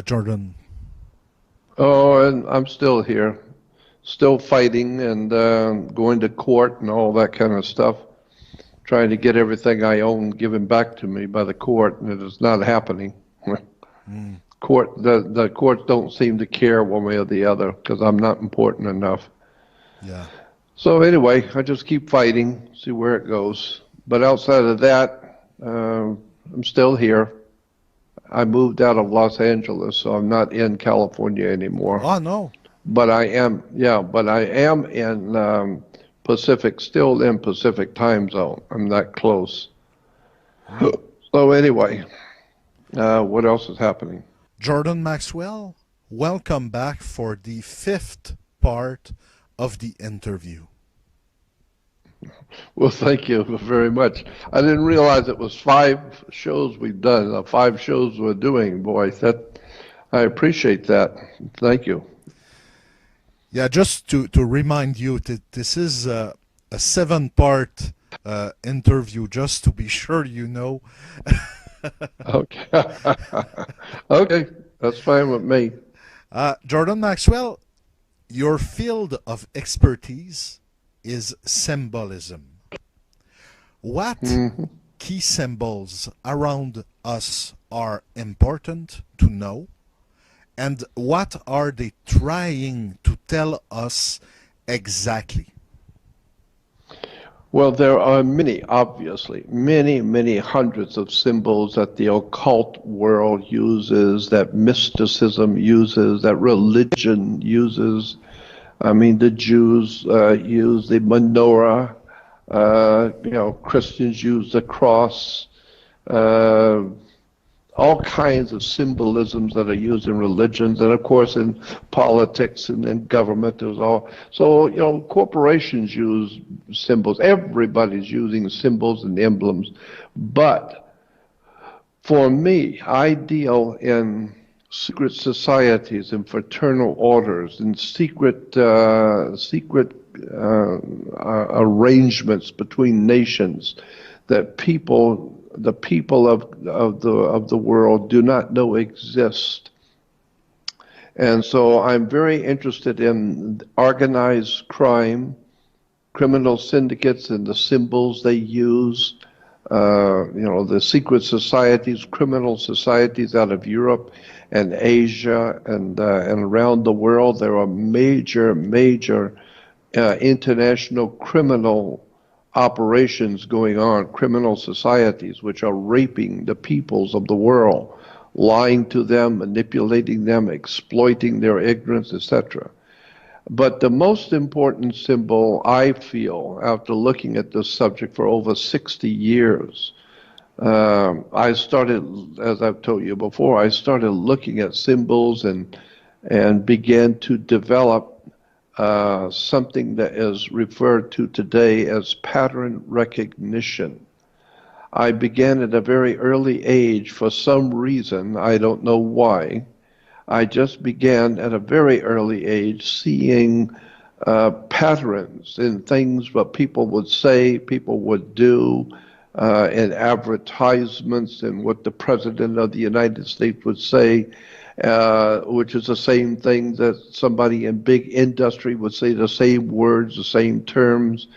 Jordan? Oh, and I'm still here, still fighting and going to court and all that kind of stuff, trying to get everything I own given back to me by the court, and it is not happening. Mm, The courts don't seem to care one way or the other because I'm not important enough. yeah. So anyway, I just keep fighting, see where it goes. But outside of that, I'm still here. I moved out of Los Angeles, so I'm not in California anymore. Oh, no. But I am, yeah, but I am in Pacific, still in Pacific time zone. I'm that close. Mm. So anyway, what else is happening? Jordan Maxwell, welcome back for the fifth part of the interview. Well, thank you very much. I didn't realize it was 5 shows we've done, 5 shows we're doing. Boy, I appreciate that. Thank you. Yeah, just to remind you that this is a 7-part interview, just to be sure you know. Okay. Okay, that's fine with me. Jordan Maxwell, your field of expertise is symbolism. What Mhm. key symbols around us are important to know? And what are they trying to tell us exactly? Well, there are many, obviously, many hundreds of symbols that the occult world uses, that mysticism uses, that religion uses. I mean, the Jews use the menorah. Christians use the cross. Uh, all kinds of symbolisms that are used in religions and of course in politics and in government. There's all, so corporations use symbols. Everybody's using symbols and emblems, but for me, I deal in secret societies and fraternal orders and secret arrangements between nations that the people of the world do not know exist. And so I'm very interested in organized crime, criminal syndicates and the symbols they use, the secret societies, criminal societies out of Europe and Asia and around the world. There are major international criminal operations going on, criminal societies which are raping the peoples of the world, lying to them, manipulating them, exploiting their ignorance, etc. But the most important symbol, I feel, after looking at this subject for over 60 years, I started, as I've told you before, I started looking at symbols and began to develop something that is referred to today as pattern recognition. I began at a very early age for some reason, I don't know why. I just began at a very early age seeing patterns in things what people would say, people would do, in advertisements and what the President of the United States would say, which is the same thing that somebody in big industry would say, the same words, the same terms.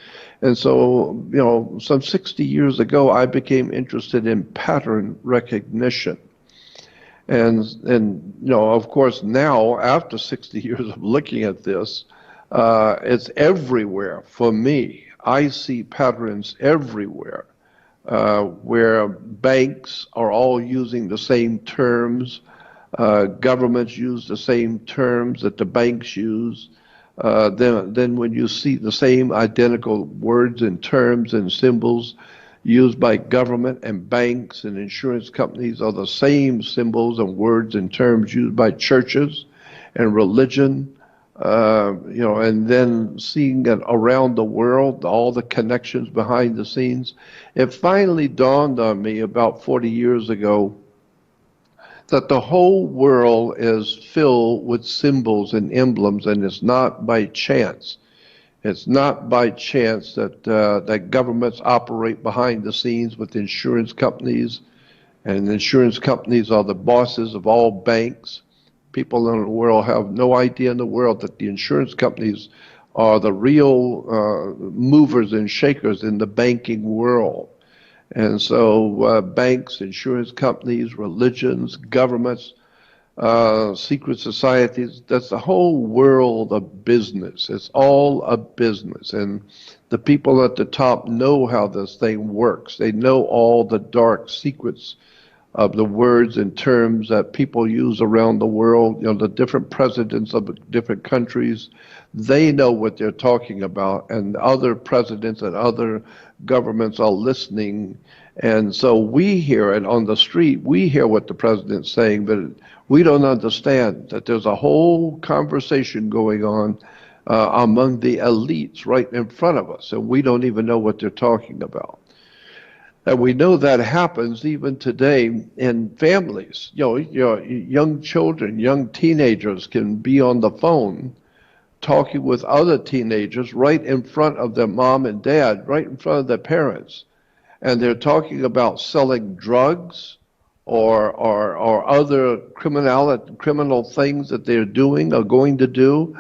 And so, some 60 years ago, I became interested in pattern recognition. And of course, now, after 60 years of looking at this, it's everywhere for me. I see patterns everywhere where banks are all using the same terms. Governments use the same terms that the banks use. Then when you see the same identical words and terms and symbols used by government and banks and insurance companies are the same symbols and words and terms used by churches and religion, and then seeing it around the world, all the connections behind the scenes. It finally dawned on me about 40 years ago that the whole world is filled with symbols and emblems, and it's not by chance. It's not by chance that governments operate behind the scenes with insurance companies, and insurance companies are the bosses of all banks. People in the world have no idea in the world that the insurance companies are the real movers and shakers in the banking world. And so banks, insurance companies, religions, governments, secret societies, that's the whole world of business. It's all a business. And the people at the top know how this thing works. They know all the dark secrets of the words and terms that people use around the world. You know, the different presidents of the different countries, they know what they're talking about, and other presidents and other governments are listening. And so we hear it on the street. We hear what the president's saying, but we don't understand that there's a whole conversation going on among the elites right in front of us, and we don't even know what they're talking about. And we know that happens even today in families. You know, young children, young teenagers can be on the phone talking with other teenagers right in front of their mom and dad, right in front of their parents. And they're talking about selling drugs or other criminal things that they're doing or going to do.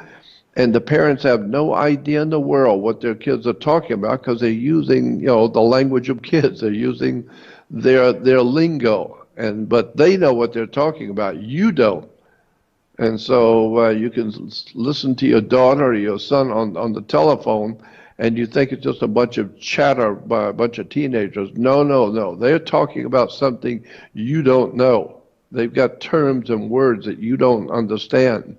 And the parents have no idea in the world what their kids are talking about because they're using, you know, the language of kids. They're using their lingo, but they know what they're talking about. You don't. And so you can listen to your daughter or your son on the telephone, and you think it's just a bunch of chatter by a bunch of teenagers. No, no, no. They're talking about something you don't know. They've got terms and words that you don't understand.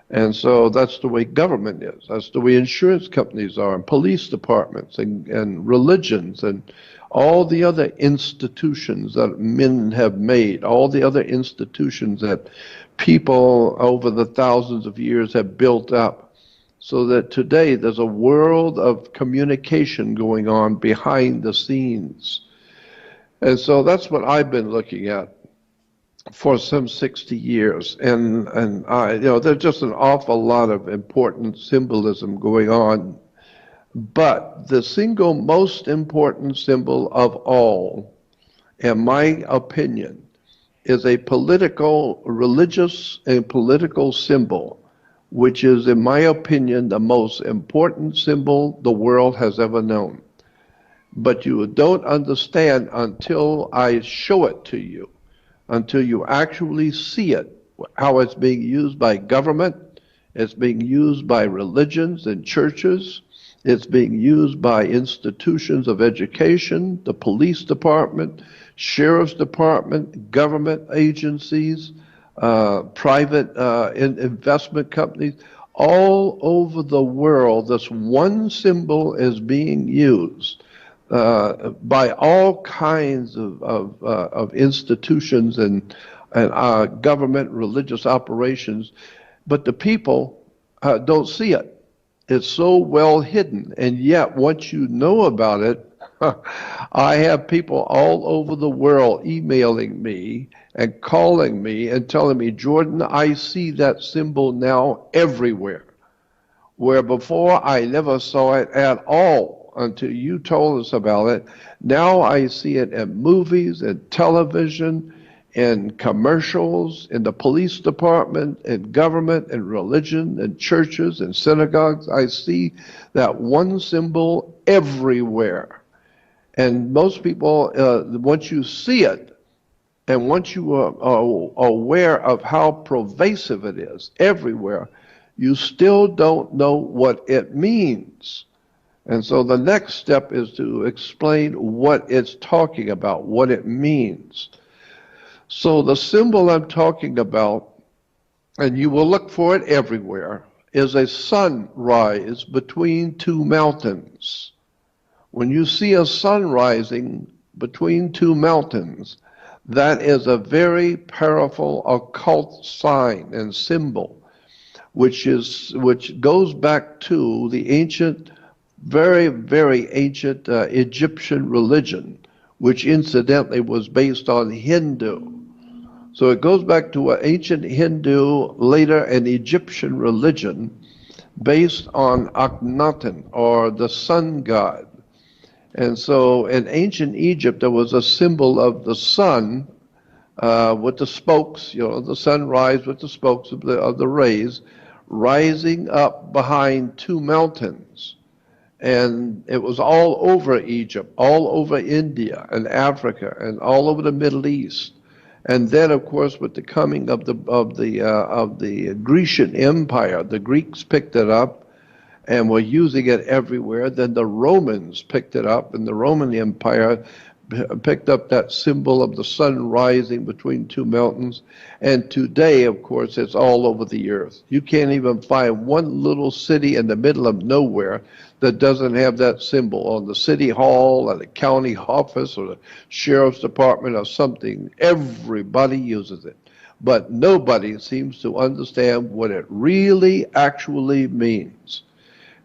And so that's the way government is. That's the way insurance companies are, and police departments, and religions, and all the other institutions that men have made, all the other institutions that people over the thousands of years have built up. So that today there's a world of communication going on behind the scenes. And so that's what I've been looking at for some 60 years. And you know, there's just an awful lot of important symbolism going on. But the single most important symbol of all, in my opinion, is a political, religious and political symbol, which is, in my opinion, the most important symbol the world has ever known. But you don't understand until I show it to you, until you actually see it, how it's being used by government, it's being used by religions and churches, it's being used by institutions of education, the police department, sheriff's department, government agencies, private investment companies. All over the world, this one symbol is being used by all kinds of institutions and government, religious operations, but the people don't see it. It's so well hidden, and yet once you know about it, I have people all over the world emailing me and calling me and telling me, Jordan, I see that symbol now everywhere, where before I never saw it at all until you told us about it. Now I see it in movies and television, in commercials, in the police department, in government, in religion, in churches, in synagogues. I see that one symbol everywhere. And most people, once you see it, and once you are aware of how pervasive it is everywhere, you still don't know what it means. And so the next step is to explain what it's talking about, what it means. So the symbol I'm talking about, and you will look for it everywhere, is a sunrise between two mountains. When you see a sun rising between two mountains, that is a very powerful occult sign and symbol, which goes back to the ancient, very, very ancient Egyptian religion, which incidentally was based on Hindu. So it goes back to an ancient Hindu, later an Egyptian religion based on Akhenaten, or the sun god. And so in ancient Egypt, there was a symbol of the sun with the spokes, the sunrise with the spokes of the rays, rising up behind two mountains. And it was all over Egypt, all over India and Africa, and all over the Middle East. And then, of course, with the coming of the Grecian Empire, the Greeks picked it up and were using it everywhere. Then the Romans picked it up, and the Roman Empire picked up that symbol of the sun rising between two mountains. And today, of course, it's all over the earth. You can't even find one little city in the middle of nowhere that doesn't have that symbol on the city hall or the county office or the sheriff's department or something. Everybody uses it. But nobody seems to understand what it really actually means.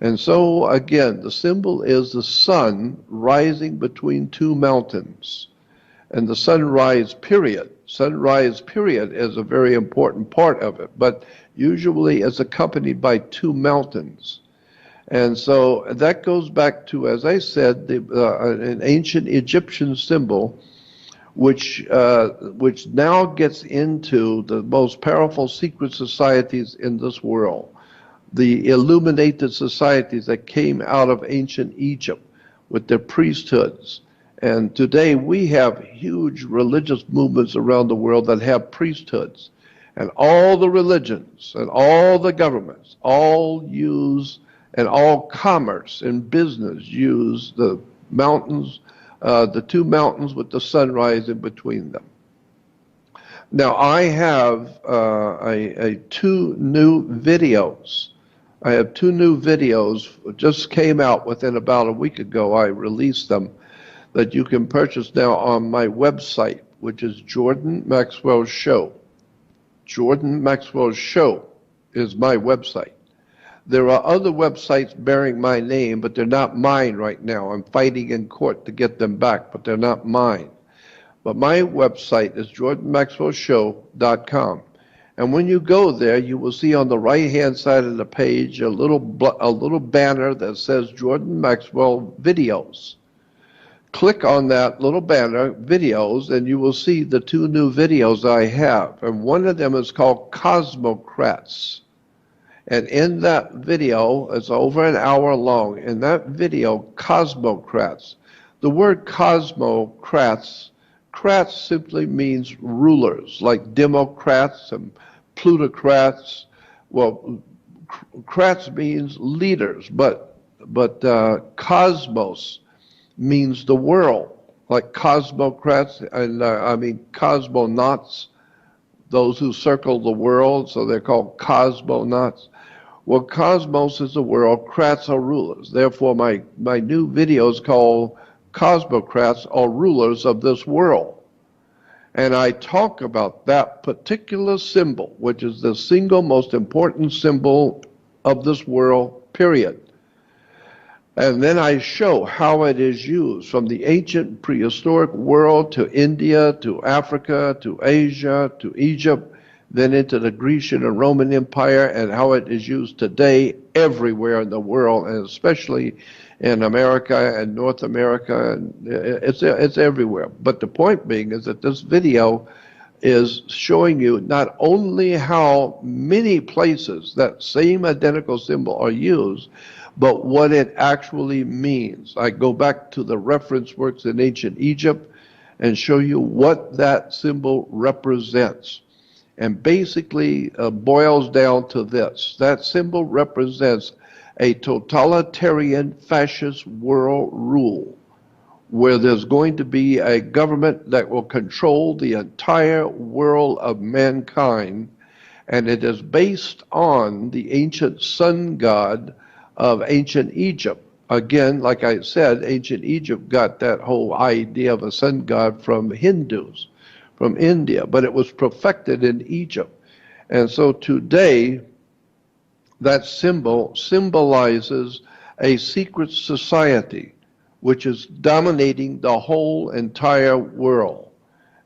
And so, again, the symbol is the sun rising between two mountains. And the sunrise period is a very important part of it, but usually it's accompanied by two mountains. And so that goes back to, as I said, an ancient Egyptian symbol, which now gets into the most powerful secret societies in this world. The illuminated societies that came out of ancient Egypt with their priesthoods. And today we have huge religious movements around the world that have priesthoods. And all the religions and all the governments all use, and all commerce and business use the mountains, the two mountains with the sunrise in between them. Now I have two new videos. I have two new videos, just came out within about a week ago. I released them, that you can purchase now on my website, which is Jordan Maxwell Show. Jordan Maxwell Show is my website. There are other websites bearing my name, but they're not mine right now. I'm fighting in court to get them back, but they're not mine. But my website is jordanmaxwellshow.com. And when you go there, you will see on the right-hand side of the page a little banner that says Jordan Maxwell Videos. Click on that little banner, Videos, and you will see the two new videos I have. And one of them is called Cosmocrats. And in that video, it's over an hour long, in that video, Cosmocrats. The word Cosmocrats, crats simply means rulers, like Democrats and plutocrats. Well, crats means leaders, but cosmos means the world, like cosmocrats, and I mean cosmonauts, those who circle the world, so they're called cosmonauts. Well, cosmos is the world, crats are rulers. Therefore, my new video is called Cosmocrats are Rulers of This World. And I talk about that particular symbol, which is the single most important symbol of this world, period. And then I show how it is used from the ancient prehistoric world to India, to Africa, to Asia, to Egypt, then into the Grecian and Roman Empire, and how it is used today everywhere in the world, and especially in America and North America, and it's everywhere. But the point being is that this video is showing you not only how many places that same identical symbol are used, but what it actually means. I go back to the reference works in ancient Egypt and show you what that symbol represents. And basically boils down to this. That symbol represents a totalitarian fascist world rule, where there's going to be a government that will control the entire world of mankind, and it is based on the ancient sun god of ancient Egypt. Again, like I said, ancient Egypt got that whole idea of a sun god from Hindus, from India, but it was perfected in Egypt. And so today, that symbol symbolizes a secret society which is dominating the whole entire world.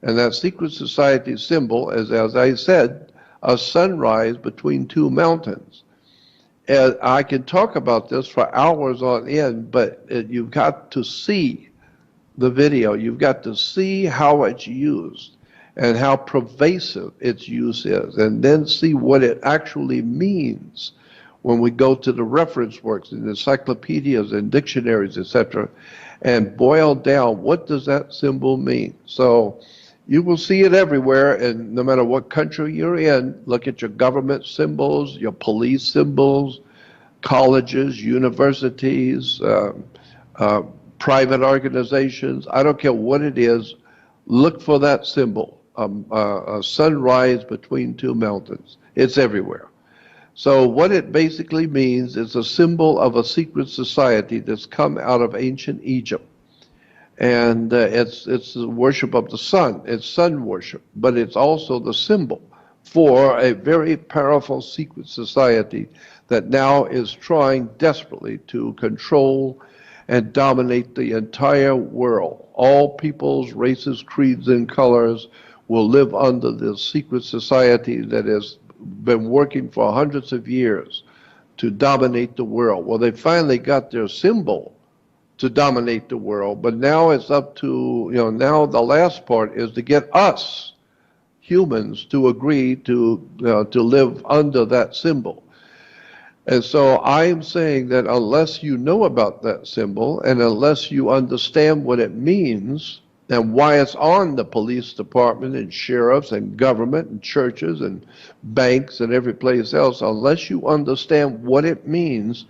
And that secret society symbol is, as I said, a sunrise between two mountains. And I can talk about this for hours on end, but you've got to see the video. You've got to see how it's used. and how pervasive its use is, and then see what it actually means when we go to the reference works and encyclopedias and dictionaries, etc., and boil down what does that symbol mean. So you will see it everywhere, and no matter what country you're in, look at your government symbols, your police symbols, colleges, universities, uh, private organizations. I don't care what it is, look for that symbol, a sunrise between two mountains. It's everywhere. So what it basically means is a symbol of a secret society that's come out of ancient Egypt. And it's the worship of the sun. It's sun worship, but it's also the symbol for a very powerful secret society that now is trying desperately to control and dominate the entire world. All peoples, races, creeds, and colors will live under this secret society that has been working for hundreds of years to dominate the world. Well, they finally got their symbol to dominate the world, but now it's up to, now the last part is to get us humans to agree to live under that symbol. And so I'm saying that unless you know about that symbol and unless you understand what it means and why it's on the police department and sheriffs and government and churches and banks and every place else, unless you understand what it means,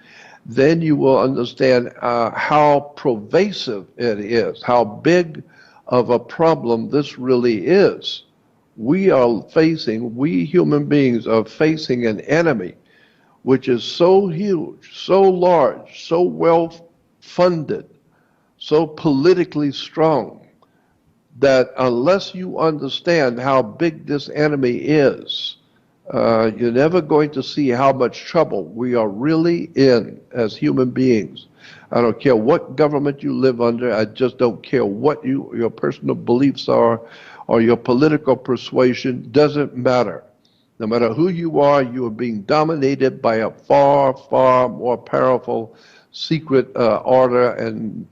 then you will understand how pervasive it is, how big of a problem this really is. We human beings are facing an enemy which is so huge, so large, so well funded, so politically strong, that unless you understand how big this enemy is, you're never going to see how much trouble we are really in as human beings. I don't care what government you live under. I just don't care what your personal beliefs are or your political persuasion. Doesn't matter. No matter who you are being dominated by a far, far more powerful secret order, and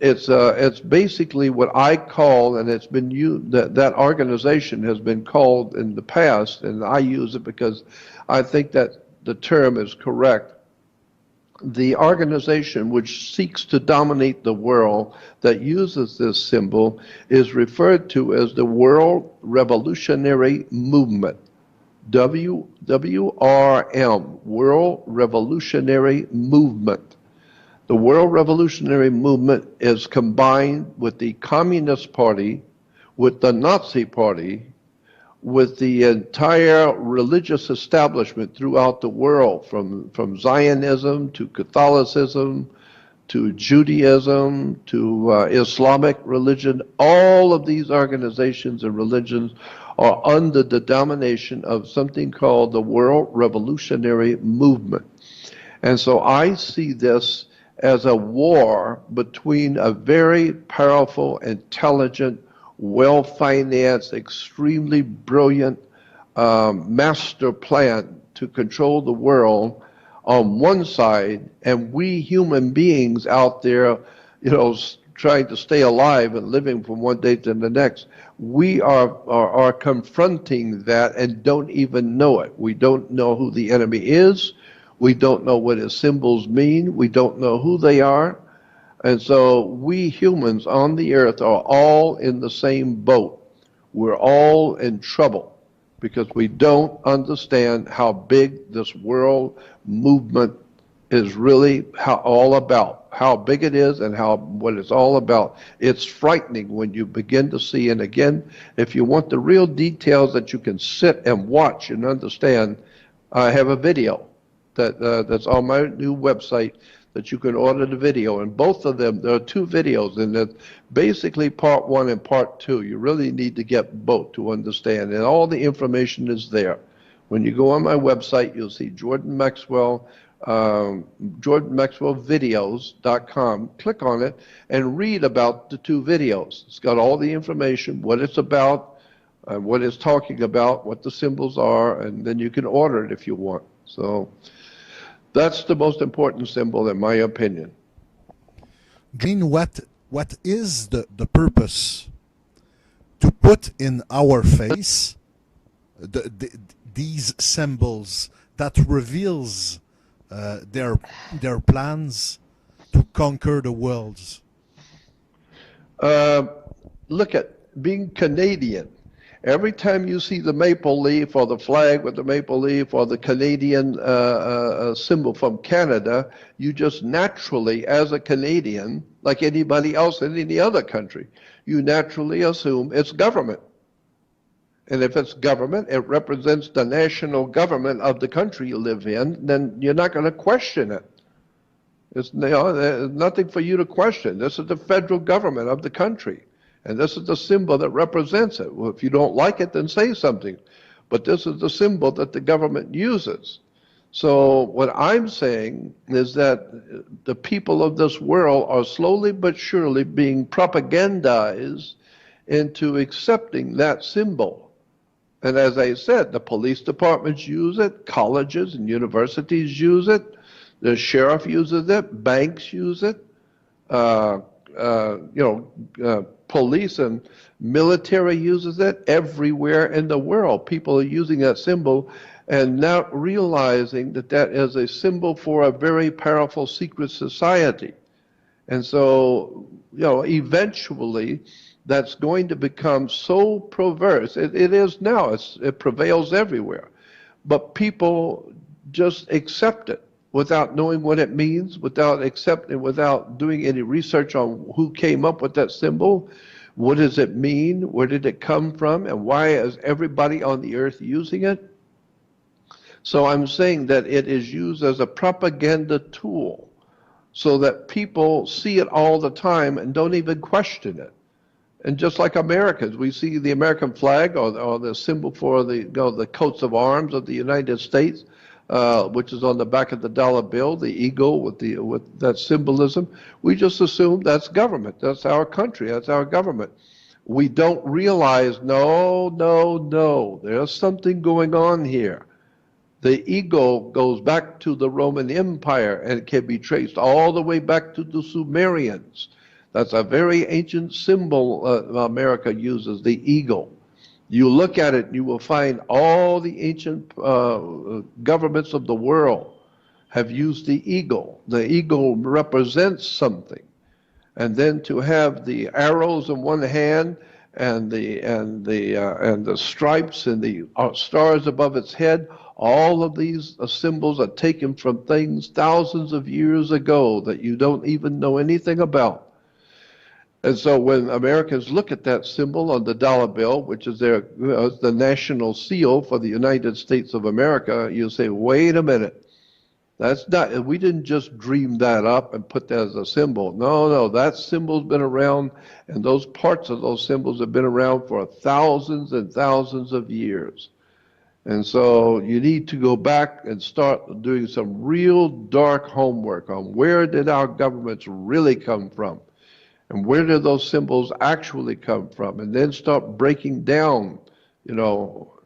it's basically what I call, and it's been used, that organization has been called in the past, and I use it because I think that the term is correct. The organization which seeks to dominate the world that uses this symbol is referred to as the World Revolutionary Movement. WRM, World Revolutionary Movement. The World Revolutionary Movement is combined with the Communist Party, with the Nazi Party, with the entire religious establishment throughout the world, from Zionism to Catholicism to Judaism to Islamic religion. All of these organizations and religions are under the domination of something called the World Revolutionary Movement. And so I see this as a war between a very powerful, intelligent, well-financed, extremely brilliant master plan to control the world on one side, and we human beings out there, trying to stay alive and living from one day to the next. We are confronting that and don't even know it. We don't know who the enemy is. We don't know what his symbols mean. We don't know who they are. And so we humans on the earth are all in the same boat. We're all in trouble because we don't understand how big this world movement is really all about, how big it is and what it's all about. It's frightening when you begin to see, and again, if you want the real details that you can sit and watch and understand, I have a video that's on my new website that you can order the video, and both of them, there are two videos, and it's basically part one and part two. You really need to get both to understand, and all the information is there. When you go on my website, you'll see Jordan Maxwell, JordanMaxwellVideos.com. Click on it and read about the two videos. It's got all the information, what it's about, what it's talking about, what the symbols are, and then you can order it if you want. So that's the most important symbol, in my opinion. Gene, what is the purpose to put in our face these symbols that reveals their plans to conquer the world. Look at being Canadian. Every time you see the maple leaf or the flag with the maple leaf or the Canadian symbol from Canada, you just naturally, as a Canadian, like anybody else in any other country, you naturally assume it's government. And if it's government, it represents the national government of the country you live in, then you're not going to question it. There's nothing for you to question. This is the federal government of the country. And this is the symbol that represents it. Well, if you don't like it, then say something. But this is the symbol that the government uses. So what I'm saying is that the people of this world are slowly but surely being propagandized into accepting that symbol. And as I said, the police departments use it, colleges and universities use it, the sheriff uses it, banks use it, police and military uses it. Everywhere in the world, people are using that symbol and not realizing that that is a symbol for a very powerful secret society. And so, eventually, that's going to become so perverse. It is now. It prevails everywhere. But people just accept it without knowing what it means, without doing any research on who came up with that symbol. What does it mean? Where did it come from? And why is everybody on the earth using it? So I'm saying that it is used as a propaganda tool so that people see it all the time and don't even question it. And just like Americans, we see the American flag or the symbol for the coats of arms of the United States, which is on the back of the dollar bill, the eagle with that symbolism. We just assume that's government. That's our country. That's our government. We don't realize, no, there's something going on here. The eagle goes back to the Roman Empire and it can be traced all the way back to the Sumerians. That's a very ancient symbol America uses, the eagle. You look at it, you will find all the ancient governments of the world have used the eagle. The eagle represents something. And then to have the arrows in one hand and the stripes and the stars above its head, all of these symbols are taken from things thousands of years ago that you don't even know anything about. And so when Americans look at that symbol on the dollar bill, which is the national seal for the United States of America, you say, wait a minute. We didn't just dream that up and put that as a symbol. No, that symbol's been around, and those parts of those symbols have been around for thousands and thousands of years. And so you need to go back and start doing some real dark homework on where did our governments really come from? And where do those symbols actually come from? And then start breaking down,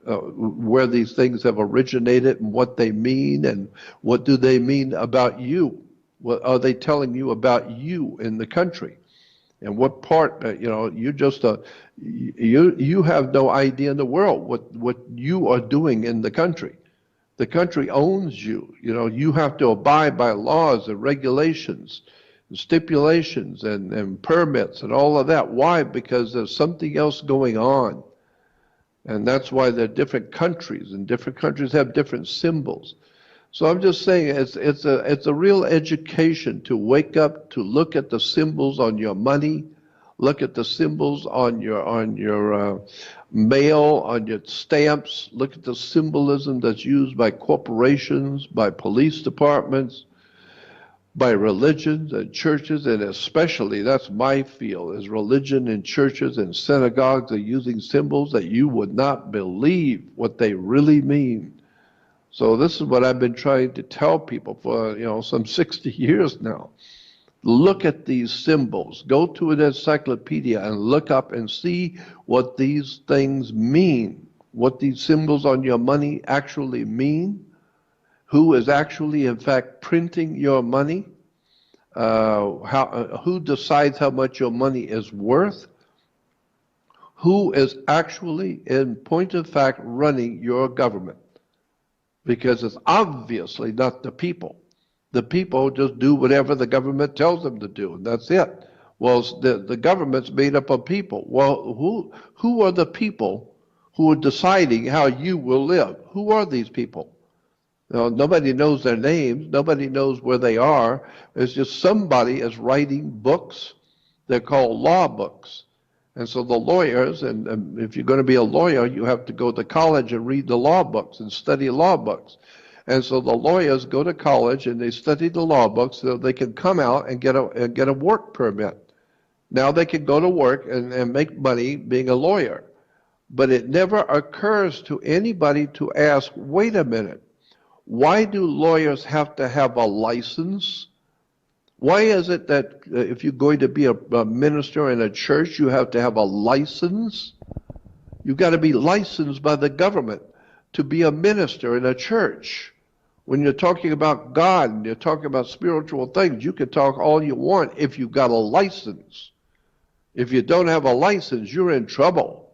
where these things have originated and what they mean and what do they mean about you? What are they telling you about you in the country? And what part, you have no idea in the world what you are doing in the country. The country owns you. You have to abide by laws and regulations, stipulations and permits and all of that. Why? Because there's something else going on. And that's why there are different countries, and different countries have different symbols. So I'm just saying it's a real education to wake up, to look at the symbols on your money, look at the symbols on your mail, on your stamps, look at the symbolism that's used by corporations, by police departments, by religions and churches, and especially, that's my field, is religion and churches and synagogues are using symbols that you would not believe what they really mean. So this is what I've been trying to tell people for, some 60 years now. Look at these symbols. Go to an encyclopedia and look up and see what these things mean, what these symbols on your money actually mean. Who is actually, in fact, printing your money? Who decides how much your money is worth? who is actually, in point of fact, running your government. Because it's obviously not the people. The people just do whatever the government tells them to do, and that's it. Well, the government's made up of people. Well, who are the people who are deciding how you will live? Who are these people? Nobody knows their names. Nobody knows where they are. It's just somebody is writing books. They're called law books. And so the lawyers, and if you're going to be a lawyer, you have to go to college and read the law books and study law books. And so the lawyers go to college and they study the law books so they can come out and get a work permit. Now they can go to work and make money being a lawyer. But it never occurs to anybody to ask, wait a minute, why do lawyers have to have a license? Why is it that if you're going to be a minister in a church, you have to have a license? You've got to be licensed by the government to be a minister in a church. When you're talking about God and you're talking about spiritual things, you can talk all you want if you've got a license. If you don't have a license, you're in trouble.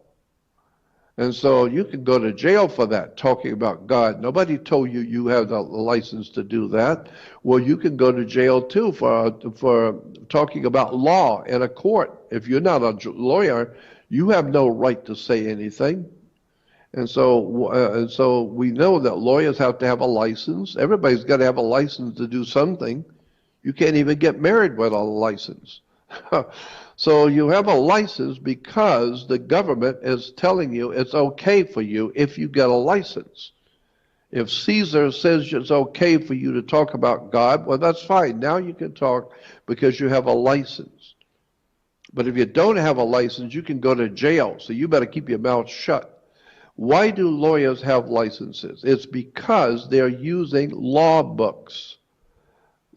And so you can go to jail for that, talking about God. Nobody told you you have the license to do that. Well, you can go to jail too for talking about law in a court. If you're not a lawyer, you have no right to say anything. And so we know that lawyers have to have a license. Everybody's got to have a license to do something. You can't even get married without a license. So you have a license because the government is telling you it's okay for you if you get a license. If Caesar says it's okay for you to talk about God, well, that's fine. Now you can talk because you have a license. But if you don't have a license, you can go to jail. So you better keep your mouth shut. Why do lawyers have licenses? It's because they're using law books.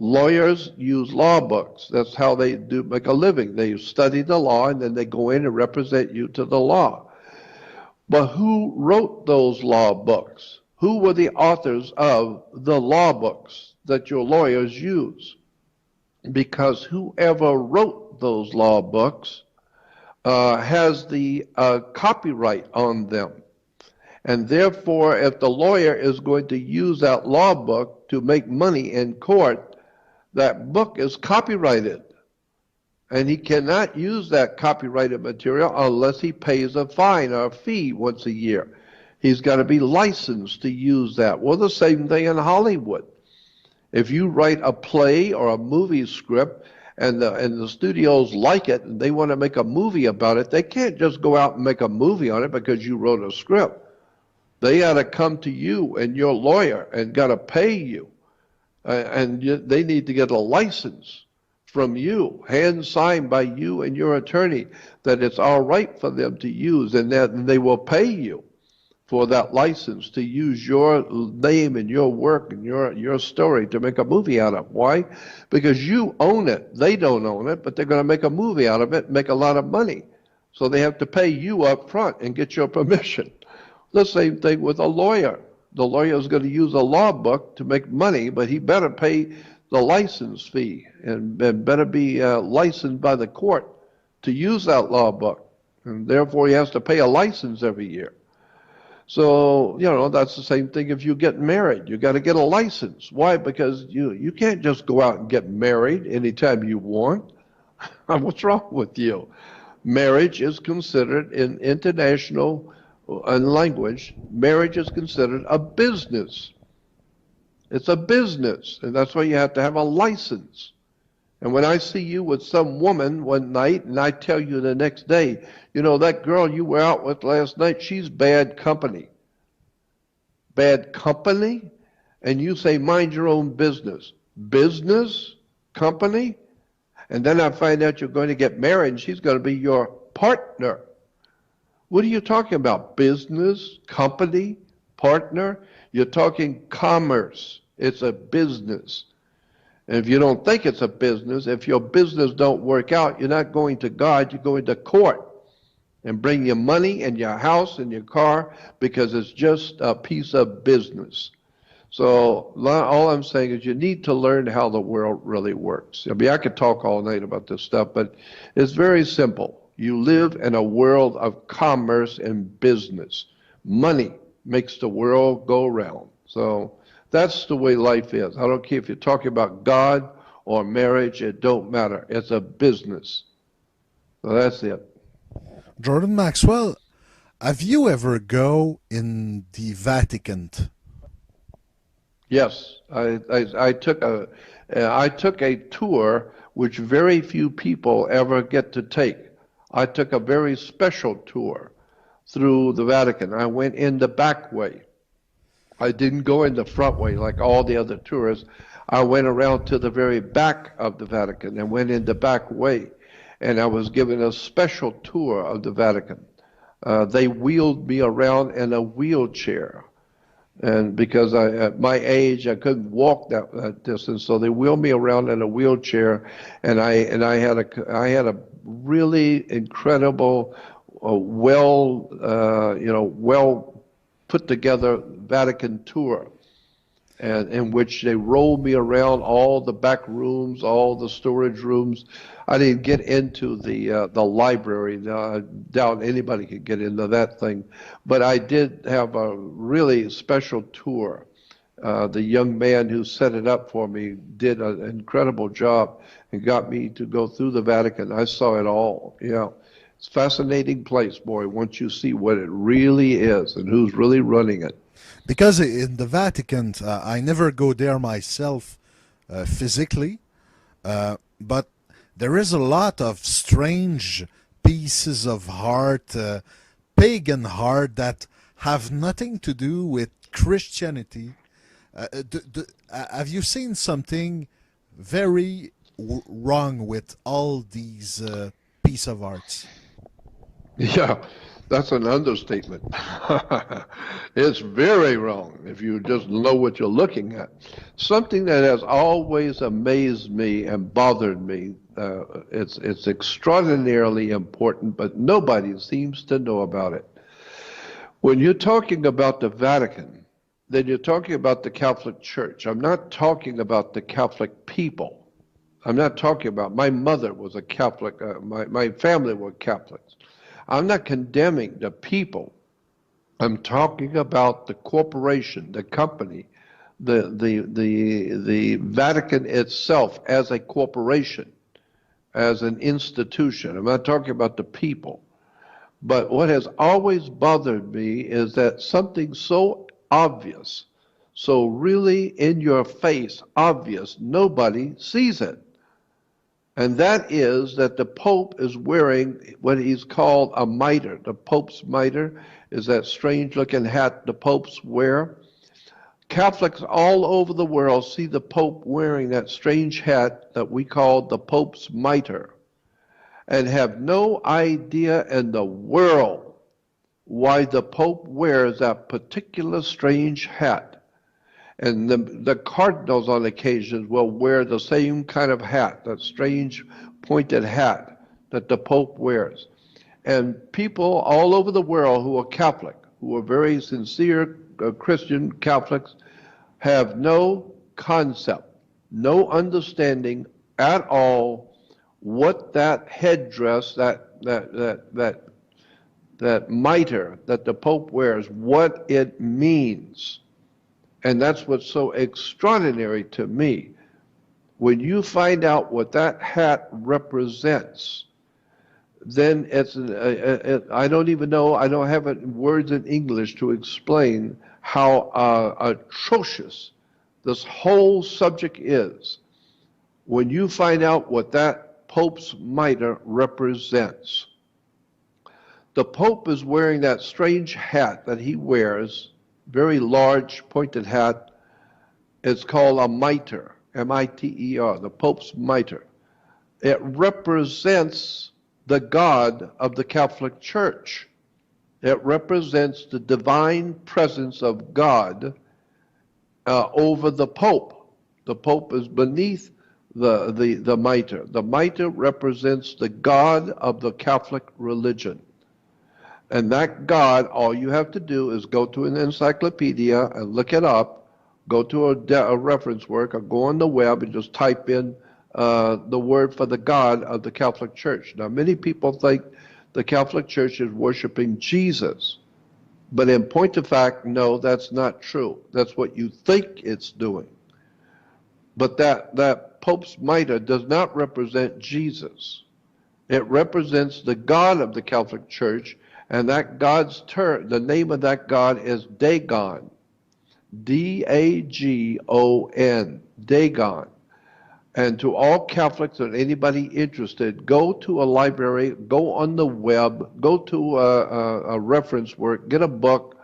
Lawyers use law books. That's how they do make a living. They study the law and then they go in and represent you to the law. But who wrote those law books? Who were the authors of the law books that your lawyers use? Because whoever wrote those law books has the copyright on them. And therefore, if the lawyer is going to use that law book to make money in court, that book is copyrighted. And he cannot use that copyrighted material unless he pays a fine or a fee once a year. He's got to be licensed to use that. Well, the same thing in Hollywood. If you write a play or a movie script and the studios like it and they want to make a movie about it, they can't just go out and make a movie on it because you wrote a script. They got to come to you and your lawyer and got to pay you. And they need to get a license from you, hand signed by you and your attorney, that it's all right for them to use, and that they will pay you for that license to use your name and your work and your story to make a movie out of. Why? Because you own it. They don't own it, but they're going to make a movie out of it and make a lot of money. So they have to pay you up front and get your permission. The same thing with a lawyer. The lawyer is going to use a law book to make money, but he better pay the license fee and better be licensed by the court to use that law book. And therefore, he has to pay a license every year. So, that's the same thing if you get married. You got to get a license. Why? Because you can't just go out and get married anytime you want. What's wrong with you? Marriage is considered in international language, marriage is considered a business. It's a business, and that's why you have to have a license. And when I see you with some woman one night, and I tell you the next day, that girl you were out with last night, she's bad company. Bad company? And you say, mind your own business. Business? Company? And then I find out you're going to get married, and she's going to be your partner. What are you talking about? Business, company, partner? You're talking commerce. It's a business. And if you don't think it's a business, if your business don't work out, you're not going to God, you're going to court and bring your money and your house and your car because it's just a piece of business. So all I'm saying is you need to learn how the world really works. I mean, I could talk all night about this stuff, but it's very simple. You live in a world of commerce and business. Money makes the world go round. So that's the way life is. I don't care if you're talking about God or marriage, it don't matter. It's a business. So that's it. Jordan Maxwell, have you ever go in the Vatican? Yes, I took a tour which very few people ever get to take. I took a very special tour through the Vatican. I went in the back way. I didn't go in the front way like all the other tours. I went around to the very back of the Vatican and went in the back way. And I was given a special tour of the Vatican. They wheeled me around in a wheelchair. And because at my age, I couldn't walk that distance, so they wheeled me around in a wheelchair, and I had a really incredible, well put together Vatican tour, and in which they rolled me around all the back rooms, all the storage rooms. I didn't get into the library. I doubt anybody could get into that thing, but I did have a really special tour. The young man who set it up for me did an incredible job and got me to go through the Vatican. I saw it all. Yeah, it's a fascinating place, boy, once you see what it really is and who's really running it. Because in the Vatican, I never go there myself physically, but there is a lot of strange pieces of art, pagan art, that have nothing to do with Christianity. Have you seen something very wrong with all these piece of arts? Yeah, that's an understatement. It's very wrong if you just know what you're looking at. Something that has always amazed me and bothered me. It's extraordinarily important, but nobody seems to know about it. When you're talking about the Vatican, then you're talking about the Catholic Church. I'm not talking about the Catholic people. I'm not talking about, my mother was a Catholic, my family were Catholics. I'm not condemning the people. I'm talking about the corporation, the company, the Vatican itself as a corporation, as an institution. I'm not talking about the people. But what has always bothered me is that something so obvious, so really in your face, obvious, nobody sees it. And that is that the Pope is wearing what he's called a mitre. The Pope's mitre is that strange looking hat the popes wear. Catholics all over the world see the Pope wearing that strange hat that we call the Pope's mitre and have no idea in the world why the Pope wears that particular strange hat. And the cardinals on occasions will wear the same kind of hat, that strange pointed hat that the Pope wears. And people all over the world who are Catholic, who are very sincere Christian Catholics, have no concept, no understanding at all what that headdress, that mitre that the Pope wears, what it means. And that's what's so extraordinary to me. When you find out what that hat represents, then I don't even know, I don't have words in English to explain how atrocious this whole subject is. When you find out what that Pope's mitre represents. The Pope is wearing that strange hat that he wears, very large pointed hat. It's called a mitre, M-I-T-E-R, the Pope's mitre. It represents the God of the Catholic Church. It represents the divine presence of God over the Pope. The Pope is beneath the mitre. The mitre represents the God of the Catholic religion. And that God, all you have to do is go to an encyclopedia and look it up, go to a reference work, or go on the web and just type in the word for the God of the Catholic Church. Now, many people think the Catholic Church is worshiping Jesus. But in point of fact, no, that's not true. That's what you think it's doing. But that Pope's mitre does not represent Jesus. It represents the God of the Catholic Church, and that God's term, the name of that God is Dagon. D-A-G-O-N, Dagon. And to all Catholics and anybody interested, go to a library, go on the web, go to a reference work, get a book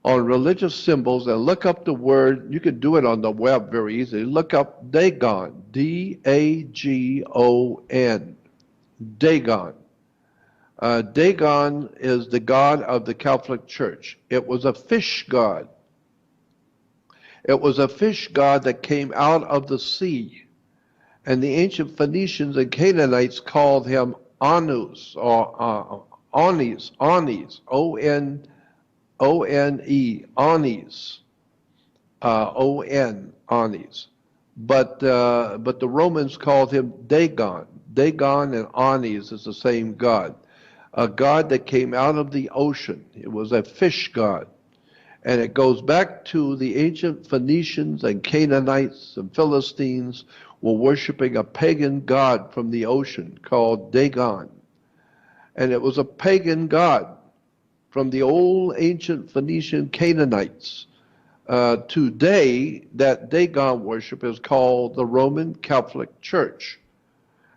on religious symbols and look up the word. You can do it on the web very easily. Look up Dagon, D-A-G-O-N, Dagon. Dagon is the god of the Catholic Church. It was a fish god. It was a fish god that came out of the sea. And the ancient Phoenicians and Canaanites called him Anus, or Onis, O-N-E, Onis, O-N, Onis. But the Romans called him Dagon. Dagon and Onis is the same god. A god that came out of the ocean. It was a fish god. And it goes back to the ancient Phoenicians and Canaanites and Philistines were worshiping a pagan god from the ocean called Dagon. And it was a pagan god from the old ancient Phoenician Canaanites. Today, that Dagon worship is called the Roman Catholic Church.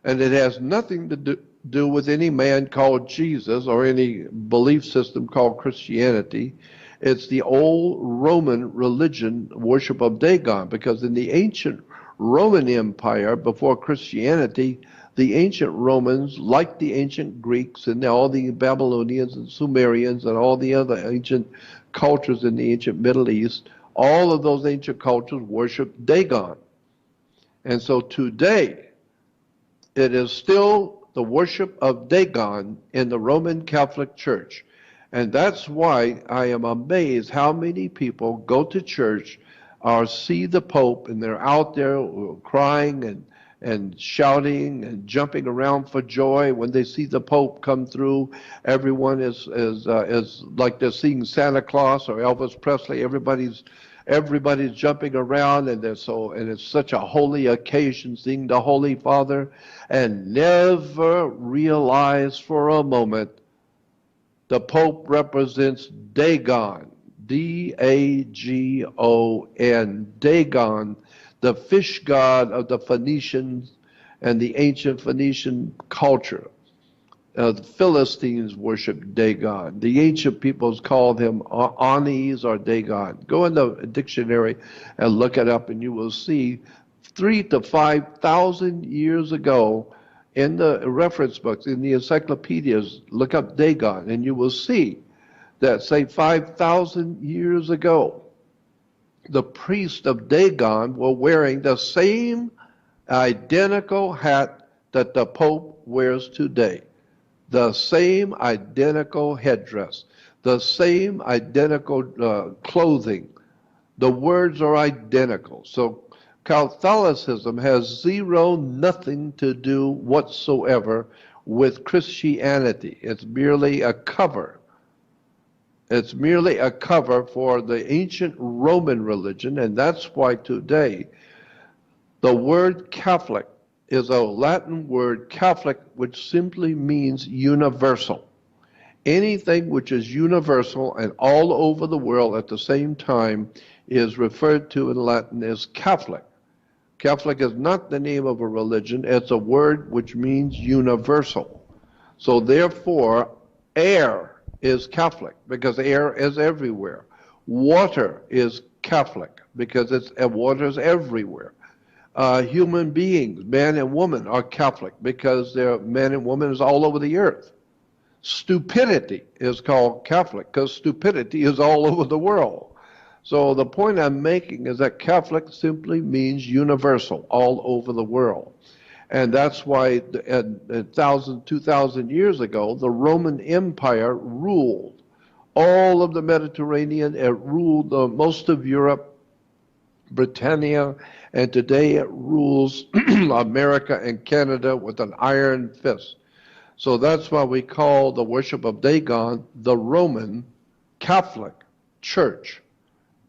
And it has nothing to do with any man called Jesus or any belief system called Christianity. It's the old Roman religion worship of Dagon, because in the ancient Roman Empire, before Christianity, the ancient Romans, like the ancient Greeks and all the Babylonians and Sumerians and all the other ancient cultures in the ancient Middle East, all of those ancient cultures worshiped Dagon. And so today, it is still the worship of Dagon in the Roman Catholic Church. And that's why I am amazed how many people go to church or see the Pope and they're out there crying and shouting and jumping around for joy when they see the Pope come through. Everyone is like they're seeing Santa Claus or Elvis Presley. Everybody's jumping around, and it's such a holy occasion seeing the Holy Father, and never realize for a moment the Pope represents Dagon, D-A-G-O-N, Dagon, the fish god of the Phoenicians and the ancient Phoenician culture. The Philistines worshiped Dagon. The ancient peoples called him Anis or Dagon. Go in the dictionary and look it up, and you will see 3,000 to 5,000 years ago, in the reference books, in the encyclopedias, look up Dagon, and you will see that, say, 5,000 years ago, the priests of Dagon were wearing the same identical hat that the Pope wears today, the same identical headdress, the same identical clothing. The words are identical. So Catholicism has nothing to do whatsoever with Christianity. It's merely a cover. It's merely a cover for the ancient Roman religion, and that's why today the word Catholic is a Latin word, Catholic, which simply means universal. Anything which is universal and all over the world at the same time is referred to in Latin as Catholic. Catholic is not the name of a religion. It's a word which means universal. So therefore, air is Catholic because air is everywhere. Water is Catholic because water is everywhere. Human beings, man and woman, are Catholic because man and woman is all over the earth. Stupidity is called Catholic because stupidity is all over the world. So the point I'm making is that Catholic simply means universal, all over the world. And that's why 2,000 years ago, the Roman Empire ruled all of the Mediterranean. It ruled most of Europe, Britannia, and today it rules America and Canada with an iron fist. So that's why we call the worship of Dagon the Roman Catholic Church.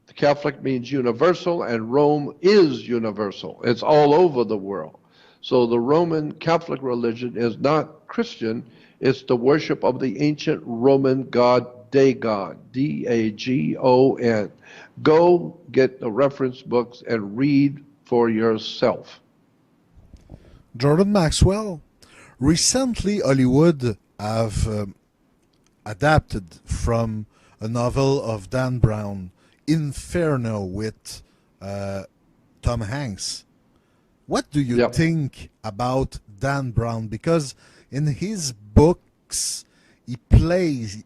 The Catholic means universal, and Rome is universal. It's all over the world. So the Roman Catholic religion is not Christian. It's the worship of the ancient Roman god Dagon, D-A-G-O-N. Go get the reference books and read for yourself. Jordan Maxwell, recently Hollywood have adapted from a novel of Dan Brown, Inferno, with Tom Hanks. What do you think about Dan Brown? Because in his books, he plays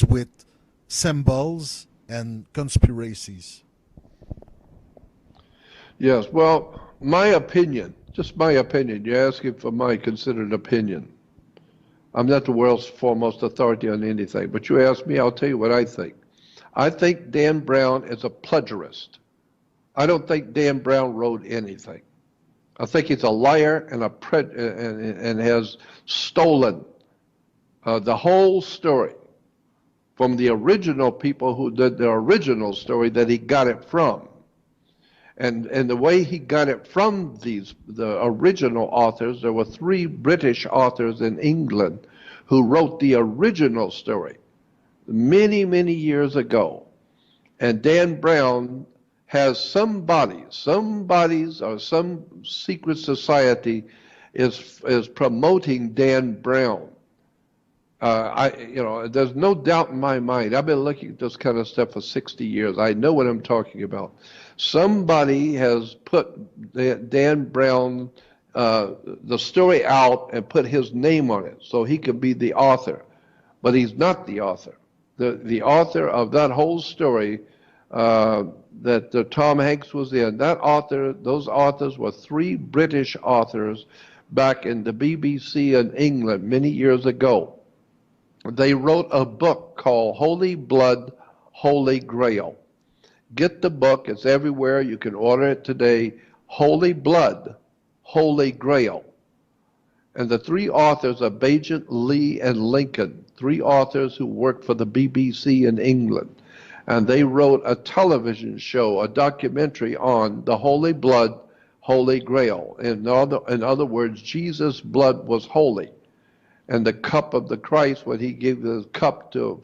with symbols and conspiracies. Yes, well, my opinion, just my opinion, you're asking for my considered opinion. I'm not the world's foremost authority on anything, but you ask me, I'll tell you what I think. I think Dan Brown is a plagiarist. I don't think Dan Brown wrote anything. I think he's a liar and has stolen the whole story from the original people who did the original story that he got it from. And the way he got it from the original authors, there were 3 British authors in England who wrote the original story many, many years ago. And Dan Brown has somebody's or some secret society is promoting Dan Brown. There's no doubt in my mind. I've been looking at this kind of stuff for 60 years. I know what I'm talking about. Somebody has put Dan Brown, the story out and put his name on it so he could be the author. But he's not the author. The author of that whole story that Tom Hanks was in, those authors were 3 British authors back in the BBC in England many years ago. They wrote a book called Holy Blood, Holy Grail. Get the book. It's everywhere. You can order it today. Holy Blood, Holy Grail. And the 3 authors are Bagent, Lee, and Lincoln, 3 authors who worked for the BBC in England. And they wrote a television show, a documentary on the Holy Blood, Holy Grail. In other words, Jesus' blood was holy. And the cup of the Christ, when he gave the cup to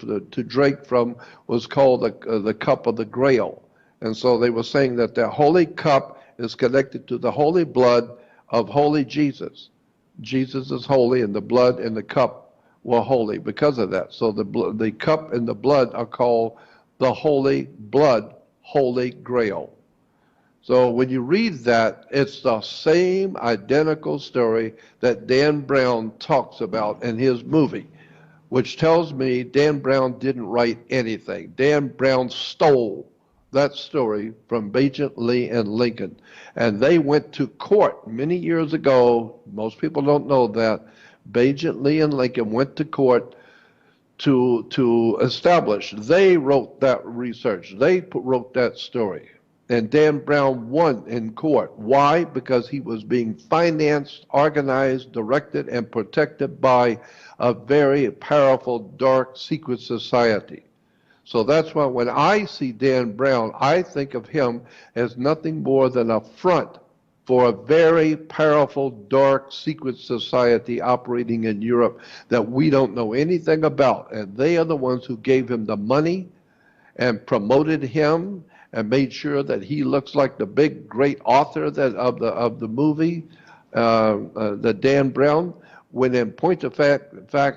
drink from, was called the cup of the Grail. And so they were saying that the holy cup is connected to the holy blood of holy Jesus. Jesus is holy, and the blood and the cup were holy because of that. So the cup and the blood are called the Holy Blood, Holy Grail. So when you read that, it's the same identical story that Dan Brown talks about in his movie, which tells me Dan Brown didn't write anything. Dan Brown stole that story from Bagent, Lee, and Lincoln. And they went to court many years ago. Most people don't know that. Bagent, Lee, and Lincoln went to court to establish. They wrote that research. They wrote that story. And Dan Brown won in court. Why? Because he was being financed, organized, directed, and protected by a very powerful, dark, secret society. So that's why when I see Dan Brown, I think of him as nothing more than a front for a very powerful, dark, secret society operating in Europe that we don't know anything about. And they are the ones who gave him the money and promoted him and made sure that he looks like the big, great author of the movie, the Dan Brown. When in point of fact,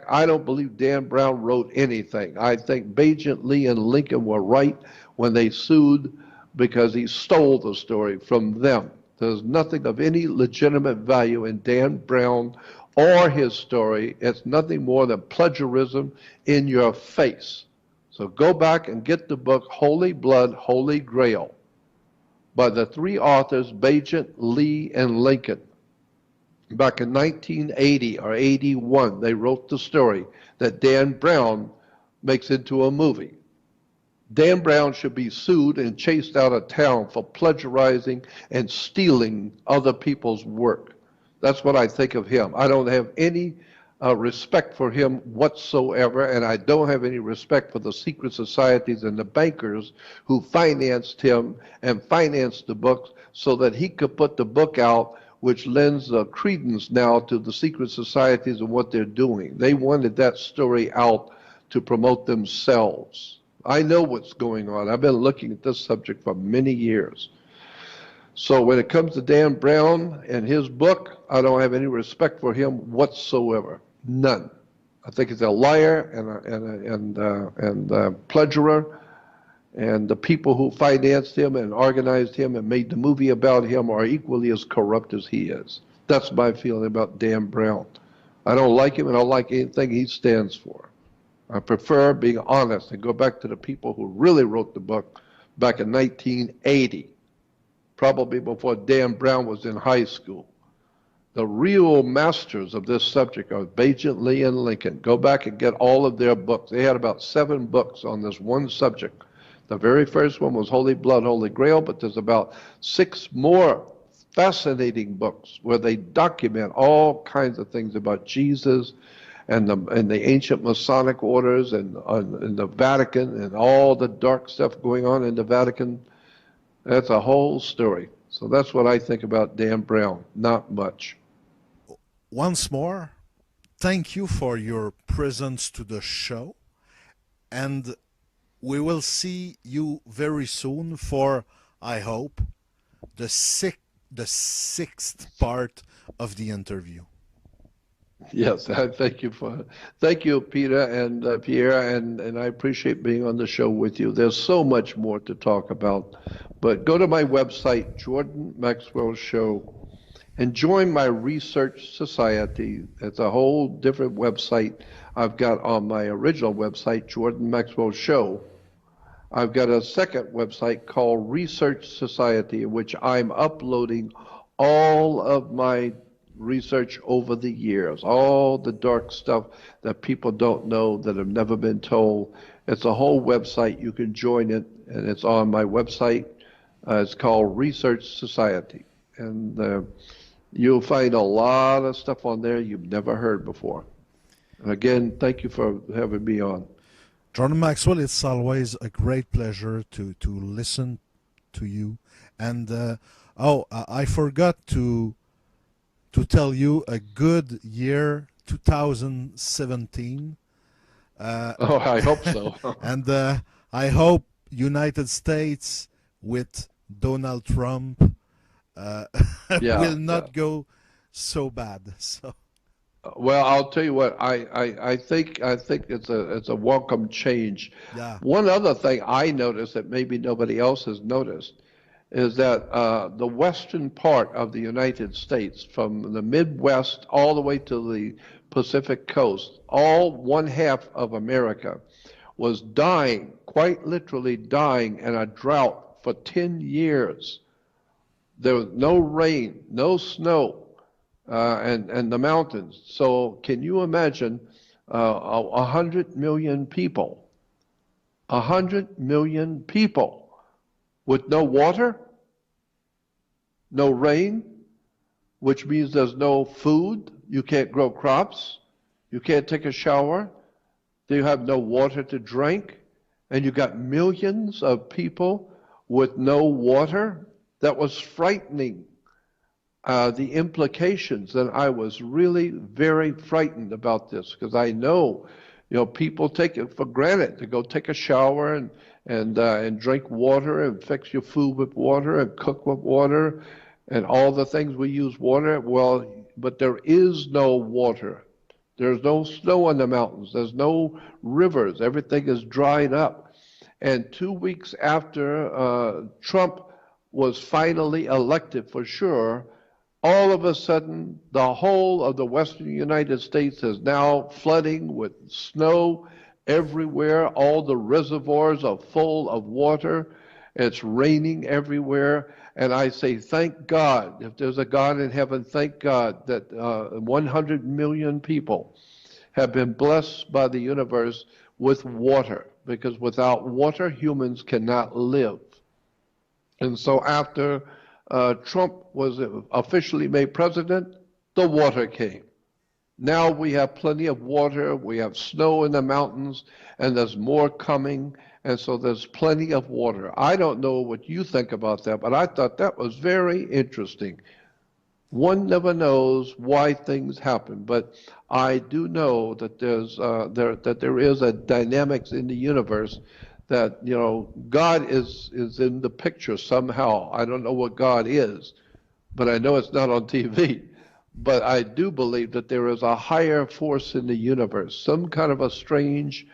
I don't believe Dan Brown wrote anything. I think Bagent, Lee, and Lincoln were right when they sued because he stole the story from them. There's nothing of any legitimate value in Dan Brown or his story. It's nothing more than plagiarism in your face. So go back and get the book Holy Blood, Holy Grail by the 3 authors, Bagent, Lee, and Lincoln. Back in 1980 or 81, they wrote the story that Dan Brown makes into a movie. Dan Brown should be sued and chased out of town for plagiarizing and stealing other people's work. That's what I think of him. I don't have any respect for him whatsoever, and I don't have any respect for the secret societies and the bankers who financed him and financed the books so that he could put the book out, which lends credence now to the secret societies and what they're doing. They wanted that story out to promote themselves. I know what's going on. I've been looking at this subject for many years. So when it comes to Dan Brown and his book, I don't have any respect for him whatsoever. None. I think he's a liar and a plagiarized, and the people who financed him and organized him and made the movie about him are equally as corrupt as he is. That's my feeling about Dan Brown. I don't like him, and I don't like anything he stands for. I prefer being honest and go back to the people who really wrote the book back in 1980, probably before Dan Brown was in high school. The real masters of this subject are Bajent Lee and Lincoln. Go back and get all of their books. They had about 7 books on this one subject. The very first one was Holy Blood, Holy Grail, but there's about 6 more fascinating books where they document all kinds of things about Jesus and the ancient Masonic orders and the Vatican and all the dark stuff going on in the Vatican. That's a whole story. So that's what I think about Dan Brown. Not much. Once more, thank you for your presence to the show, and we will see you very soon for, I hope, the sixth part of the interview. Yes, thank you, Peter and Pierre, and I appreciate being on the show with you. There's so much more to talk about, but go to my website, Jordan Maxwell Show, and join my research society. It's a whole different website I've got on my original website, Jordan Maxwell Show. I've got a second website called Research Society, in which I'm uploading all of my research over the years, all the dark stuff that people don't know, that have never been told. It's a whole website. You can join it, and it's on my website. It's called Research Society, and you'll find a lot of stuff on there you've never heard before. And again, thank you for having me on. Jordan Maxwell, it's always a great pleasure to listen to you. And I forgot to tell you a good year 2017. I hope so. And I hope United States with Donald Trump will not go so bad. So. Well, I'll tell you what. I think it's a welcome change. Yeah. One other thing I noticed that maybe nobody else has noticed is that the western part of the United States, from the Midwest all the way to the Pacific coast, all one half of America, was dying, quite literally dying, in a drought for 10 years. There was no rain, no snow, and the mountains. So can you imagine 100 million people, 100 million people with no water, no rain, which means there's no food, you can't grow crops, you can't take a shower, you have no water to drink, and you got millions of people with no water? That was frightening, the implications, and I was really very frightened about this, because I know, people take it for granted to go take a shower and drink water and fix your food with water and cook with water and all the things we use water. Well, but there is no water. There's no snow on the mountains. There's no rivers. Everything is dried up. And 2 weeks after Trump was finally elected for sure, all of a sudden the whole of the western United States is now flooding with snow everywhere. All the reservoirs are full of water. It's raining everywhere. And I say, thank God, if there's a God in heaven, thank God that 100 million people have been blessed by the universe with water, because without water, humans cannot live. And so after Trump was officially made president, the water came. Now we have plenty of water, we have snow in the mountains, and there's more coming, and so there's plenty of water. I don't know what you think about that, but I thought that was very interesting. One never knows why things happen, but I do know that there is a dynamics in the universe that God is in the picture somehow. I don't know what God is, but I know it's not on TV. But I do believe that there is a higher force in the universe, some kind of a strange,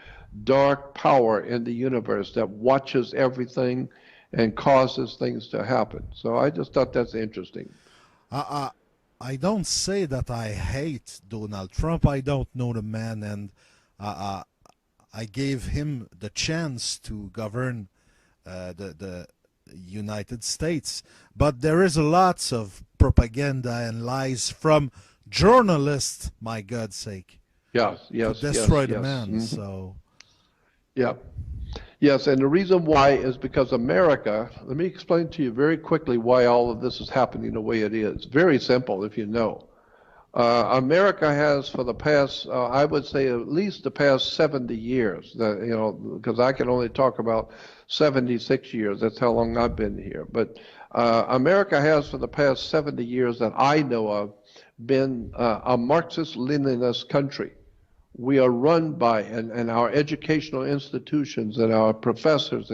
dark power in the universe that watches everything and causes things to happen. So I just thought that's interesting. I, I don't say that I hate Donald Trump. I don't know the man, and uh, I gave him the chance to govern the United States. But there is a lots of propaganda and lies from journalists, my God's sake, Yes, to yes, yes, destroy the yes. man. So, Yeah. Yes, and the reason why is because America, let me explain to you very quickly why all of this is happening the way it is. Very simple, if you know. America has for the past, I would say at least the past 70 years, because I can only talk about 76 years. That's how long I've been here. But America has for the past 70 years that I know of been a Marxist-Leninist country. We are run by, and our educational institutions and our professors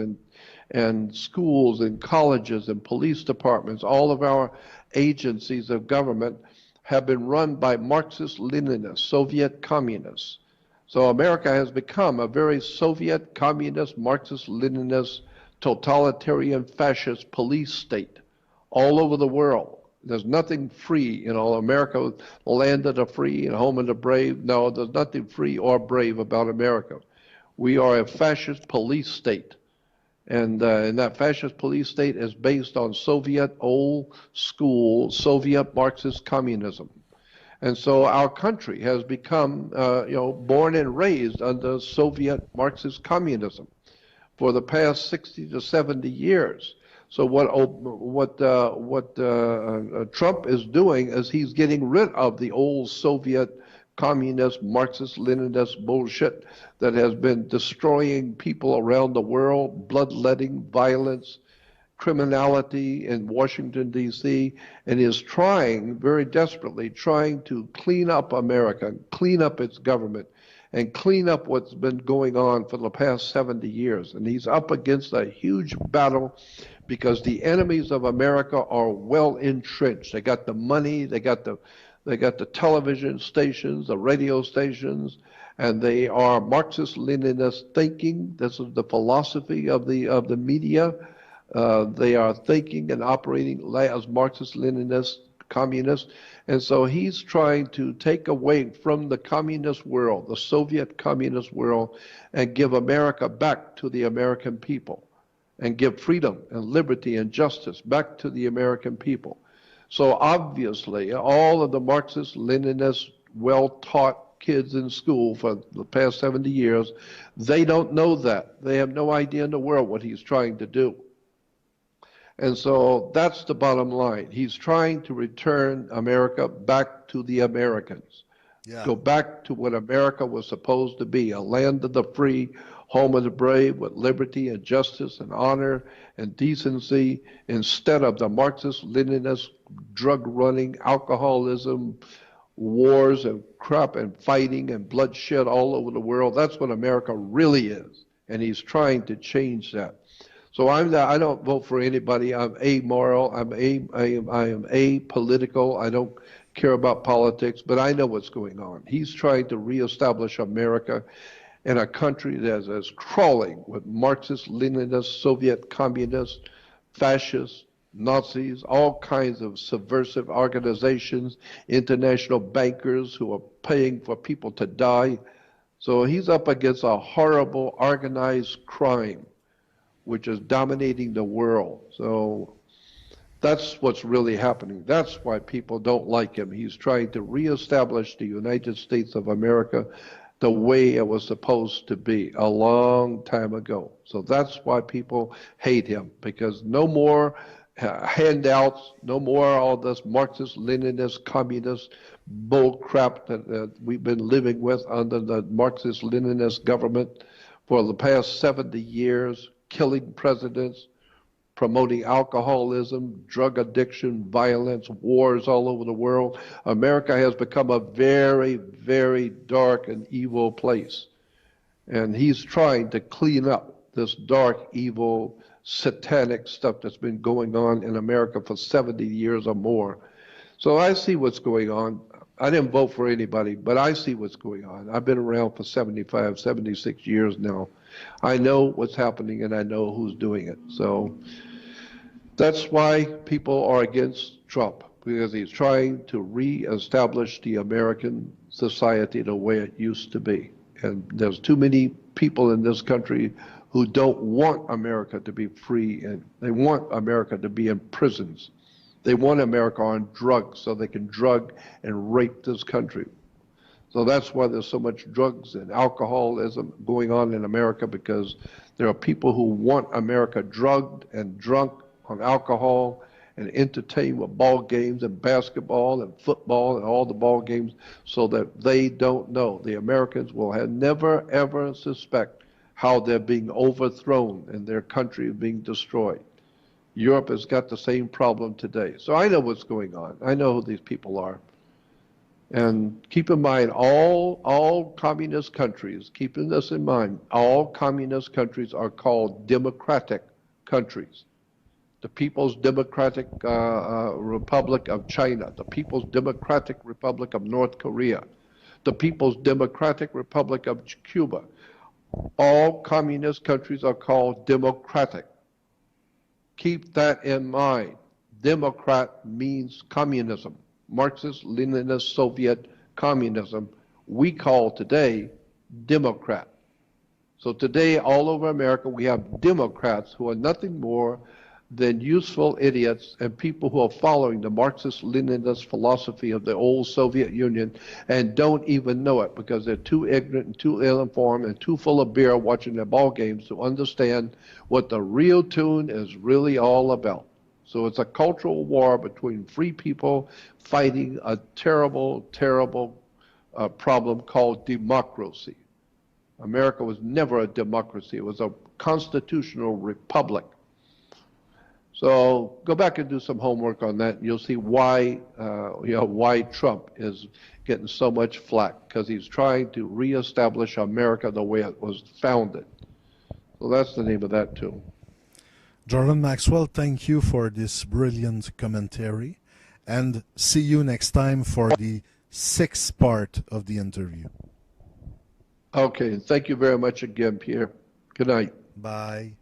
and schools and colleges and police departments, all of our agencies of government have been run by Marxist-Leninists, Soviet communists. So America has become a very Soviet communist, Marxist-Leninist, totalitarian, fascist police state all over the world. There's nothing free, America, the land of the free and home of the brave. No, there's nothing free or brave about America. We are a fascist police state. And that fascist police state is based on Soviet old school, Soviet Marxist communism. And so our country has become, born and raised under Soviet Marxist communism for the past 60 to 70 years. So what Trump is doing is he's getting rid of the old Soviet communist, Marxist-Leninist bullshit that has been destroying people around the world, bloodletting, violence, criminality in Washington, D.C., and is trying, very desperately, trying to clean up America, clean up its government, and clean up what's been going on for the past 70 years. And he's up against a huge battle because the enemies of America are well entrenched. They got the money, they got the television stations, the radio stations, and they are Marxist-Leninist thinking. This is the philosophy of the media. They are thinking and operating as Marxist-Leninist communists. And so he's trying to take away from the communist world, the Soviet communist world, and give America back to the American people, and give freedom and liberty and justice back to the American people. So obviously, all of the Marxist-Leninist, well-taught kids in school for the past 70 years, they don't know that. They have no idea in the world what he's trying to do. And so that's the bottom line. He's trying to return America back to the Americans. yeah. Go back to what America was supposed to be, a land of the free, home of the brave, with liberty and justice and honor and decency, instead of the Marxist-Leninist drug-running, alcoholism, wars and crap and fighting and bloodshed all over the world. That's what America really is, and he's trying to change that. So I don't vote for anybody. I'm amoral. I am apolitical. I don't care about politics, but I know what's going on. He's trying to reestablish America in a country that is crawling with Marxist, Leninist, Soviet communists, fascists, Nazis, all kinds of subversive organizations, international bankers who are paying for people to die. So he's up against a horrible organized crime which is dominating the world. So that's what's really happening. That's why people don't like him. He's trying to reestablish the United States of America the way it was supposed to be a long time ago. So that's why people hate him, because no more handouts, no more all this Marxist, Leninist, communist bull crap that we've been living with under the Marxist, Leninist government for the past 70 years, killing presidents, promoting alcoholism, drug addiction, violence, wars all over the world. America has become a very, very dark and evil place. And he's trying to clean up this dark, evil, satanic stuff that's been going on in America for 70 years or more. So I see what's going on. I didn't vote for anybody, but I see what's going on. I've been around for 75, 76 years now. I know what's happening and I know who's doing it. So that's why people are against Trump, because he's trying to reestablish the American society the way it used to be. And there's too many people in this country who don't want America to be free, and they want America to be in prisons. They want America on drugs so they can drug and rape this country. So that's why there's so much drugs and alcoholism going on in America, because there are people who want America drugged and drunk on alcohol and entertained with ball games and basketball and football and all the ball games, so that they don't know. The Americans will never, ever suspect how they're being overthrown and their country is being destroyed. Europe has got the same problem today. So I know what's going on. I know who these people are. And keep in mind, all communist countries, keeping this in mind, all communist countries are called democratic countries. The People's Democratic Republic of China, the People's Democratic Republic of North Korea, the People's Democratic Republic of Cuba. All communist countries are called democratic. Keep that in mind. Democrat means communism. Marxist, Leninist, Soviet communism. We call today Democrat. So today, all over America, we have Democrats who are nothing more than useful idiots and people who are following the Marxist Leninist philosophy of the old Soviet Union and don't even know it, because they're too ignorant and too ill-informed and too full of beer watching their ball games to understand what the real tune is really all about. So it's a cultural war between free people fighting a terrible, terrible problem called democracy. America was never a democracy. It was a constitutional republic. So go back and do some homework on that, and you'll see why why Trump is getting so much flack, because he's trying to reestablish America the way it was founded. So that's the name of that too. Jordan Maxwell, thank you for this brilliant commentary, and see you next time for the sixth part of the interview. Okay, thank you very much again, Pierre. Good night. Bye.